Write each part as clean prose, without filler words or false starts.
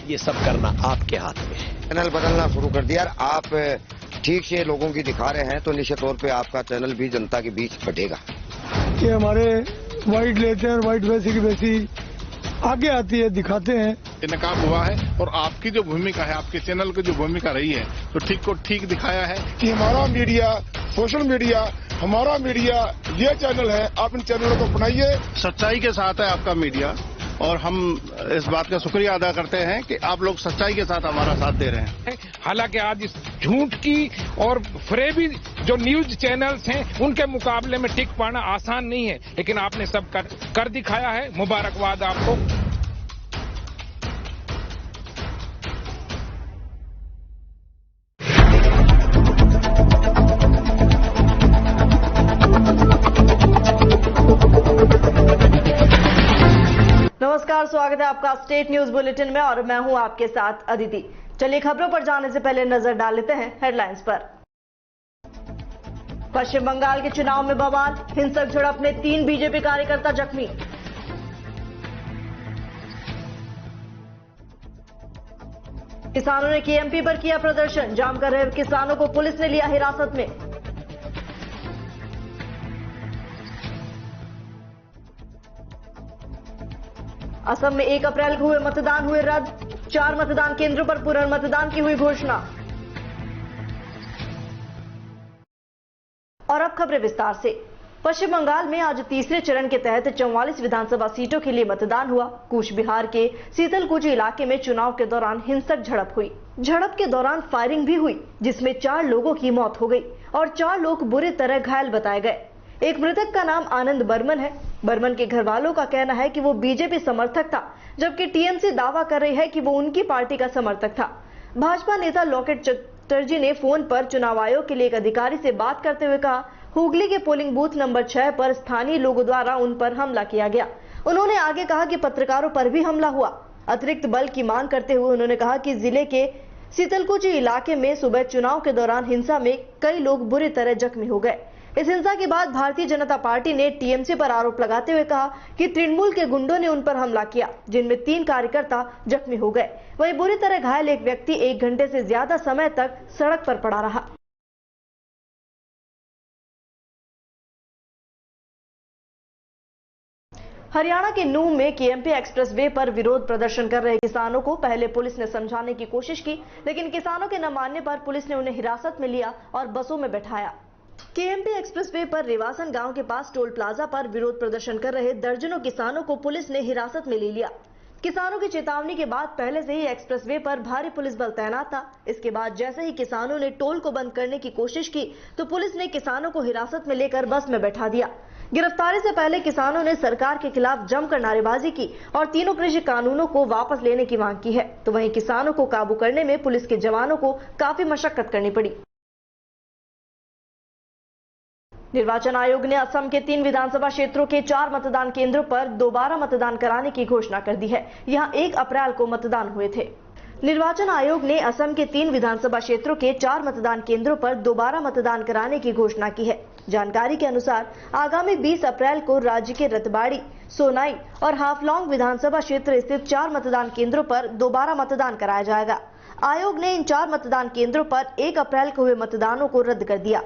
ये सब करना आपके हाथ में है। चैनल बदलना शुरू कर दिया। आप ठीक से लोगों की दिखा रहे हैं तो निश्चित तौर पे आपका चैनल भी जनता के बीच बढ़ेगा। कि हमारे वाइट लेते हैं और वाइट वैसी की वैसी आगे आती है, दिखाते हैं। ये नकाब हुआ है और आपकी जो भूमिका है, आपके चैनल की जो भूमिका रही है, तो ठीक को ठीक दिखाया है कि हमारा मीडिया, सोशल मीडिया, हमारा मीडिया ये चैनल है, आप इन चैनलों को अपनाइए। सच्चाई के साथ है आपका मीडिया और हम इस बात का शुक्रिया अदा करते हैं कि आप लोग सच्चाई के साथ हमारा साथ दे रहे हैं। हालांकि आज इस झूठ की और फरेबी जो न्यूज चैनल्स हैं उनके मुकाबले में टिक पाना आसान नहीं है, लेकिन आपने सब कर दिखाया है। मुबारकबाद आपको। नमस्कार, स्वागत है आपका स्टेट न्यूज बुलेटिन में और मैं हूं आपके साथ अदिति। चलिए खबरों पर जाने से पहले नजर डाल लेते हैं हेडलाइंस पर। पश्चिम बंगाल के चुनाव में बवाल, हिंसक झड़प में 3 बीजेपी कार्यकर्ता जख्मी। किसानों ने केएमपी पर किया प्रदर्शन, जाम कर रहे किसानों को पुलिस ने लिया हिरासत में। असम में 1 अप्रैल को हुए मतदान हुए रद्द, 4 मतदान केंद्रों पर पुनर्मतदान की हुई घोषणा। और अब खबरें विस्तार से। पश्चिम बंगाल में आज तीसरे चरण के तहत 44 विधानसभा सीटों के लिए मतदान हुआ। कूच बिहार के सीतलकुची इलाके में चुनाव के दौरान हिंसक झड़प हुई। झड़प के दौरान फायरिंग भी हुई, जिसमें 4 लोगों की मौत हो गई और 4 लोग बुरी तरह घायल बताए गए। एक मृतक का नाम आनंद बर्मन है। बर्मन के घर वालों का कहना है कि वो बीजेपी समर्थक था, जबकि टीएमसी दावा कर रही है कि वो उनकी पार्टी का समर्थक था। भाजपा नेता लॉकेट चटर्जी ने फोन पर चुनाव आयोग के लिए एक अधिकारी से बात करते हुए कहा, हुगली के पोलिंग बूथ नंबर 6 पर स्थानीय लोगों द्वारा उन पर हमला किया गया। उन्होंने आगे कहा कि पत्रकारों पर भी हमला हुआ। अतिरिक्त बल की मांग करते हुए उन्होंने कहा कि जिले के सीतलकुची इलाके में सुबह चुनाव के दौरान हिंसा में कई लोग बुरी तरह जख्मी हो गए। इस हिंसा के बाद भारतीय जनता पार्टी ने टीएमसी पर आरोप लगाते हुए कहा कि तृणमूल के गुंडों ने उन पर हमला किया, जिनमें 3 कार्यकर्ता जख्मी हो गए। वहीं बुरी तरह घायल एक व्यक्ति 1 घंटे से ज्यादा समय तक सड़क पर पड़ा रहा। हरियाणा के नूह में केएमपी एक्सप्रेसवे पर विरोध प्रदर्शन कर रहे किसानों को पहले पुलिस ने समझाने की कोशिश की, लेकिन किसानों के न मानने पर पुलिस ने उन्हें हिरासत में लिया और बसों में बैठाया। केएमपी एक्सप्रेसवे पर रिवासन गांव के पास टोल प्लाजा पर विरोध प्रदर्शन कर रहे दर्जनों किसानों को पुलिस ने हिरासत में ले लिया। किसानों की चेतावनी के बाद पहले से ही एक्सप्रेसवे पर भारी पुलिस बल तैनात था। इसके बाद जैसे ही किसानों ने टोल को बंद करने की कोशिश की तो पुलिस ने किसानों को हिरासत में लेकर बस में बैठा दिया। गिरफ्तारी से पहले किसानों ने सरकार के खिलाफ जमकर नारेबाजी की और तीनों कृषि कानूनों को वापस लेने की मांग की है। तो वहीं किसानों को काबू करने में पुलिस के जवानों को काफी मशक्कत करनी पड़ी। निर्वाचन आयोग ने असम के 3 विधानसभा क्षेत्रों के 4 मतदान केंद्रों पर दोबारा मतदान कराने की घोषणा कर दी है। यहां 1 अप्रैल को मतदान हुए थे। निर्वाचन आयोग ने असम के 3 विधानसभा क्षेत्रों के 4 मतदान केंद्रों पर दोबारा मतदान कराने की घोषणा की है। जानकारी के अनुसार आगामी 20 अप्रैल को राज्य के रतबाड़ी, सोनाई और हाफलॉन्ग विधानसभा क्षेत्र स्थित 4 मतदान केंद्रों पर दोबारा मतदान कराया जाएगा। आयोग ने इन 4 मतदान केंद्रों पर 1 अप्रैल को हुए मतदानों को रद्द कर दिया।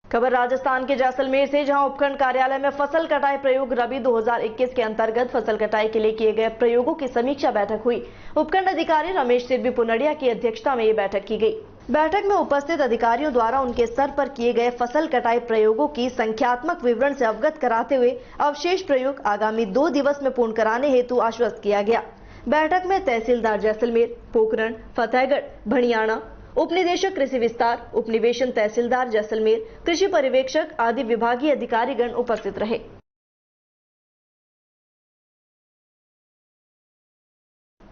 खबर राजस्थान के जैसलमेर से, जहां उपखंड कार्यालय में फसल कटाई प्रयोग रबी 2021 के अंतर्गत फसल कटाई के लिए किए गए प्रयोगों की समीक्षा बैठक हुई। उपखंड अधिकारी रमेश सिरबी पुनड़िया की अध्यक्षता में ये बैठक की गई। बैठक में उपस्थित अधिकारियों द्वारा उनके स्तर पर किए गए फसल कटाई प्रयोगों की संख्यात्मक विवरण से अवगत कराते हुए अवशेष प्रयोग आगामी 2 दिवस में पूर्ण कराने हेतु आश्वस्त किया गया। बैठक में तहसीलदार जैसलमेर, पोखरण, फतेहगढ़, भणियाना, उपनिदेशक कृषि विस्तार, उपनिवेशन तहसीलदार जैसलमेर, कृषि पर्यवेक्षक आदि विभागीय अधिकारीगण उपस्थित रहे।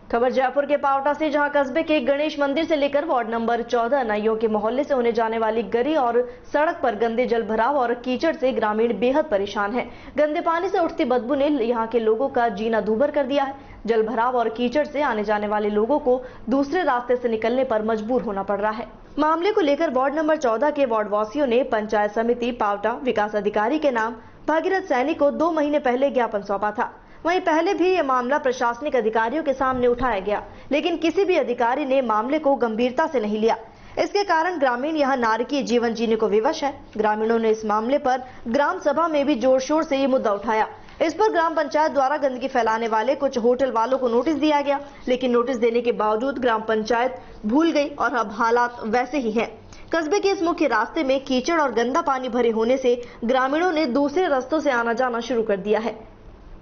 खबर जयपुर के पावटा से, जहां कस्बे के गणेश मंदिर से लेकर वार्ड नंबर 14 नाइयों के मोहल्ले से होने जाने वाली गली और सड़क पर गंदे जल भराव और कीचड़ से ग्रामीण बेहद परेशान हैं। गंदे पानी से उठती बदबू ने यहां के लोगों का जीना दूभर कर दिया है। जल भराव और कीचड़ से आने जाने वाले लोगों को दूसरे रास्ते से निकलने पर मजबूर होना पड़ रहा है। मामले को लेकर वार्ड नंबर 14 के वार्ड वासियों ने पंचायत समिति पावटा विकास अधिकारी के नाम भागीरथ सैनी को 2 महीने पहले ज्ञापन सौंपा था। वहीं पहले भी ये मामला प्रशासनिक अधिकारियों के सामने उठाया गया, लेकिन किसी भी अधिकारी ने मामले को गंभीरता से नहीं लिया। इसके कारण ग्रामीण यहां नारकीय जीवन जीने को विवश है। ग्रामीणों ने इस मामले पर ग्राम सभा में भी जोर शोर से ये मुद्दा उठाया। इस पर ग्राम पंचायत द्वारा गंदगी फैलाने वाले कुछ होटल वालों को नोटिस दिया गया, लेकिन नोटिस देने के बावजूद ग्राम पंचायत भूल गई और अब हालात वैसे ही हैं। कस्बे के इस मुख्य रास्ते में कीचड़ और गंदा पानी भरे होने से ग्रामीणों ने दूसरे रास्तों से आना जाना शुरू कर दिया है।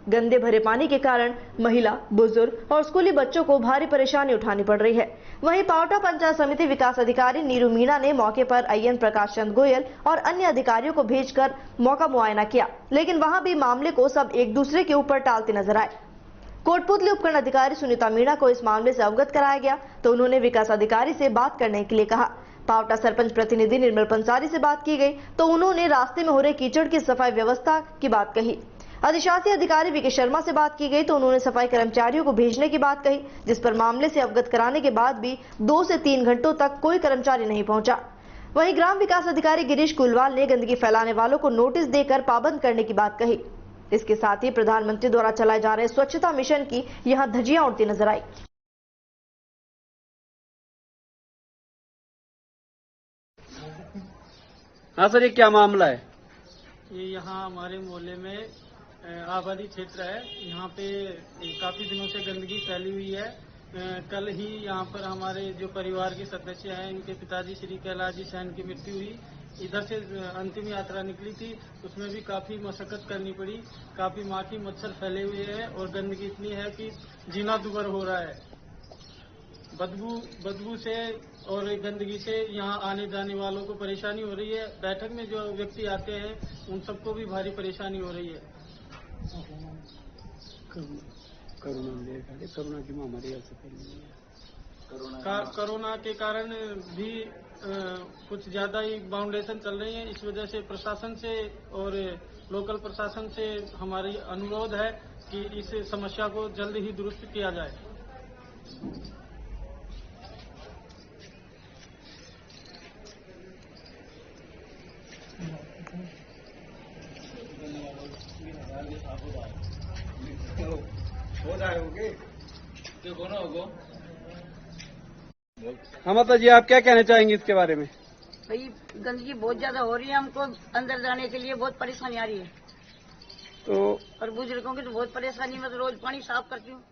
गंदे भरे पानी के कारण महिला, बुजुर्ग और स्कूली बच्चों को भारी परेशानी उठानी पड़ रही है। वहीं पावटा पंचायत समिति विकास अधिकारी नीरू मीणा ने मौके पर अय्यन प्रकाश चंद गोयल और अन्य अधिकारियों को भेजकर मौका मुआयना किया, लेकिन वहां भी मामले को सब एक दूसरे के ऊपर टालते नजर आए। कोटपुतली उपखंड अधिकारी सुनीता मीणा को इस मामले से अवगत कराया गया तो उन्होंने विकास अधिकारी से बात करने के लिए कहा। पावटा सरपंच प्रतिनिधि निर्मल पंसारी से बात की गई तो उन्होंने रास्ते में हो रहे कीचड़ की सफाई व्यवस्था की बात कही। अधिशासी अधिकारी वीके शर्मा से बात की गई तो उन्होंने सफाई कर्मचारियों को भेजने की बात कही, जिस पर मामले से अवगत कराने के बाद भी 2 से 3 घंटों तक कोई कर्मचारी नहीं पहुंचा। वहीं ग्राम विकास अधिकारी गिरीश कुलवाल ने गंदगी फैलाने वालों को नोटिस देकर पाबंद करने की बात कही। इसके साथ ही प्रधानमंत्री द्वारा चलाए जा रहे स्वच्छता मिशन की यहां धज्जियां उड़ती नजर आई। हाँ सर, ये क्या मामला है? ये यहाँ हमारे मोहल्ले में आबादी क्षेत्र है। यहाँ पे काफी दिनों से गंदगी फैली हुई है। कल ही यहाँ पर हमारे जो परिवार के सदस्य हैं, इनके पिताजी श्री कैलाश जी सैन की मृत्यु हुई। इधर से अंतिम यात्रा निकली थी, उसमें भी काफी मशक्कत करनी पड़ी। काफी माखी मच्छर फैले हुए हैं और गंदगी इतनी है कि जीना दुभर हो रहा है। बदबू से और गंदगी से यहाँ आने जाने वालों को परेशानी हो रही है। बैठक में जो व्यक्ति आते हैं उन सबको भी भारी परेशानी हो रही है। कोरोना की महामारी कोरोना के कारण भी कुछ ज्यादा ही बाउंडेशन चल रही है। इस वजह से प्रशासन से और लोकल प्रशासन से हमारी अनुरोध है कि इस समस्या को जल्द ही दुरुस्त किया जाए। हाँ माता जी, आप क्या कहना चाहेंगे इसके बारे में? भाई गंदगी बहुत ज्यादा हो रही है, हमको अंदर जाने के लिए बहुत परेशानी आ रही है। तो और बुजुर्गों की तो बहुत परेशानी, मैं तो रोज पानी साफ करती हूँ।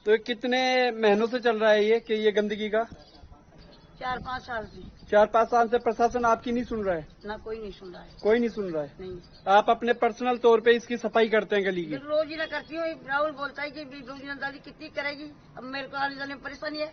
तो कितने महीनों से चल रहा है ये गंदगी का? 4-5 साल से। 4-5 साल से प्रशासन आपकी नहीं सुन रहा है? ना, कोई नहीं सुन रहा है। कोई नहीं सुन रहा है? नहीं। आप अपने पर्सनल तौर पे इसकी सफाई करते हैं गली की? रोज ही ना करती हूँ। राहुल बोलता है कि दादी कितनी करेगी, अब मेरे को आने जाने में परेशानी है।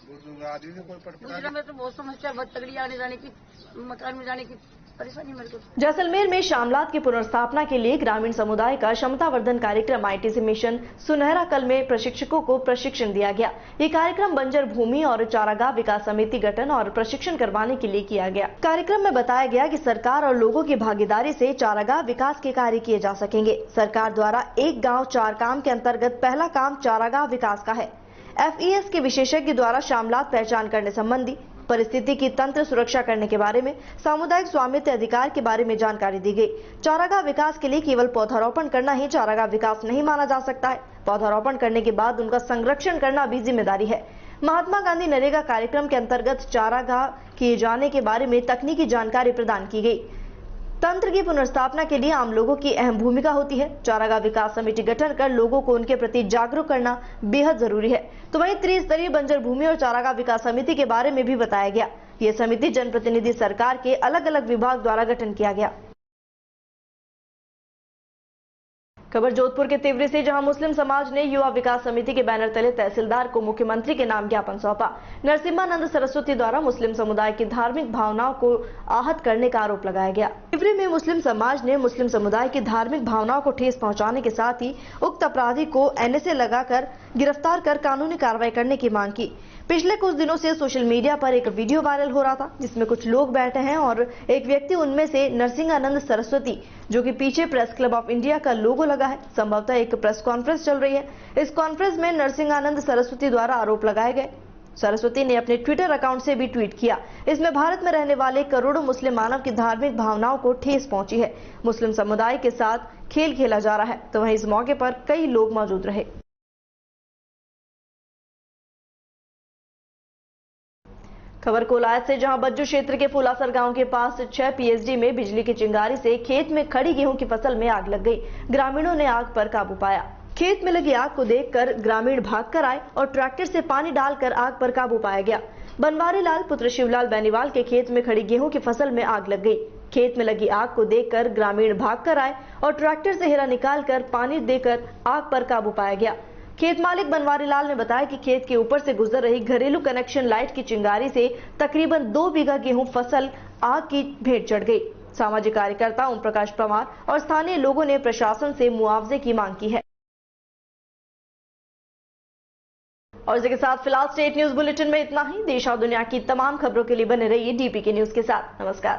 दूसरा में तो बहुत समस्या, बहुत तगड़ी आने जाने की, मकान में जाने की परेशानी मेरे को। जैसलमेर में शामलात की पुनर्स्थापना के लिए ग्रामीण समुदाय का क्षमतावर्धन कार्यक्रम आईटीसी मिशन सुनहरा कल में प्रशिक्षकों को प्रशिक्षण दिया गया। ये कार्यक्रम बंजर भूमि और चारागाह विकास समिति गठन और प्रशिक्षण करवाने के लिए किया गया। कार्यक्रम में बताया गया कि सरकार और लोगों की भागीदारी से चारागाह विकास के कार्य किए जा सकेंगे। सरकार द्वारा 1 गाँव 4 काम के अंतर्गत पहला काम चारागाह विकास का है। FES के विशेषज्ञ द्वारा शामलात पहचान करने संबंधी, परिस्थिति की तंत्र सुरक्षा करने के बारे में, सामुदायिक स्वामित्व अधिकार के बारे में जानकारी दी गई। चारागाह विकास के लिए केवल पौधारोपण करना ही चारागाह विकास नहीं माना जा सकता है। पौधारोपण करने के बाद उनका संरक्षण करना भी जिम्मेदारी है। महात्मा गांधी नरेगा कार्यक्रम के अंतर्गत चारागाह किए जाने के बारे में तकनीकी जानकारी प्रदान की गई। तंत्र की पुनर्स्थापना के लिए आम लोगों की अहम भूमिका होती है। चारागाह विकास समिति गठन कर लोगों को उनके प्रति जागरूक करना बेहद जरूरी है। तो वहीं त्रिस्तरीय बंजर भूमि और चारागाह विकास समिति के बारे में भी बताया गया। ये समिति जनप्रतिनिधि सरकार के अलग अलग विभाग द्वारा गठन किया गया। खबर जोधपुर के तिवरी से, जहां मुस्लिम समाज ने युवा विकास समिति के बैनर तले तहसीलदार को मुख्यमंत्री के नाम ज्ञापन सौंपा। नरसिम्हानंद सरस्वती द्वारा मुस्लिम समुदाय की धार्मिक भावनाओं को आहत करने का आरोप लगाया गया। तिवरी में मुस्लिम समाज ने मुस्लिम समुदाय की धार्मिक भावनाओं को ठेस पहुंचाने के साथ ही उक्त अपराधी को NSA लगाकर गिरफ्तार कर कानूनी कार्रवाई करने की मांग की। पिछले कुछ दिनों से सोशल मीडिया पर एक वीडियो वायरल हो रहा था, जिसमें कुछ लोग बैठे हैं और एक व्यक्ति उनमें से नरसिंहानंद सरस्वती, जो कि पीछे प्रेस क्लब ऑफ इंडिया का लोगो लगा है। संभवतः एक प्रेस कॉन्फ्रेंस चल रही है। इस कॉन्फ्रेंस में नरसिंहानंद सरस्वती द्वारा आरोप लगाए गए। सरस्वती ने अपने ट्विटर अकाउंट से भी ट्वीट किया। इसमें भारत में रहने वाले करोड़ों मुस्लिम मानव की धार्मिक भावनाओं को ठेस पहुंची है। मुस्लिम समुदाय के साथ खेल खेला जा रहा है, तो वहीं इस मौके पर कई लोग मौजूद रहे। खबर कोलायत से, जहां बज्जू क्षेत्र के फुलासर गांव के पास 6 पीएचडी में बिजली की चिंगारी से खेत में खड़ी गेहूं की फसल में आग लग गई। ग्रामीणों ने आग पर काबू पाया। खेत में लगी आग को देखकर ग्रामीण भागकर आए और ट्रैक्टर से पानी डालकर आग पर काबू पाया गया। बनवारी लाल पुत्र शिवलाल बेनीवाल के खेत में खड़ी गेहूं की फसल में आग लग गई। खेत में लगी आग को देखकर ग्रामीण भागकर आए और ट्रैक्टर से हेरा निकालकर पानी देकर आग पर काबू पाया गया। खेत मालिक बनवारी लाल ने बताया कि खेत के ऊपर से गुजर रही घरेलू कनेक्शन लाइट की चिंगारी से तकरीबन 2 बीघा गेहूं फसल आग की भेंट चढ़ गई। सामाजिक कार्यकर्ता ओम प्रकाश परमार और स्थानीय लोगों ने प्रशासन से मुआवजे की मांग की है। और इसके साथ फिलहाल स्टेट न्यूज बुलेटिन में इतना ही। देश और दुनिया की तमाम खबरों के लिए बने रहिए डीपीके न्यूज के साथ। नमस्कार।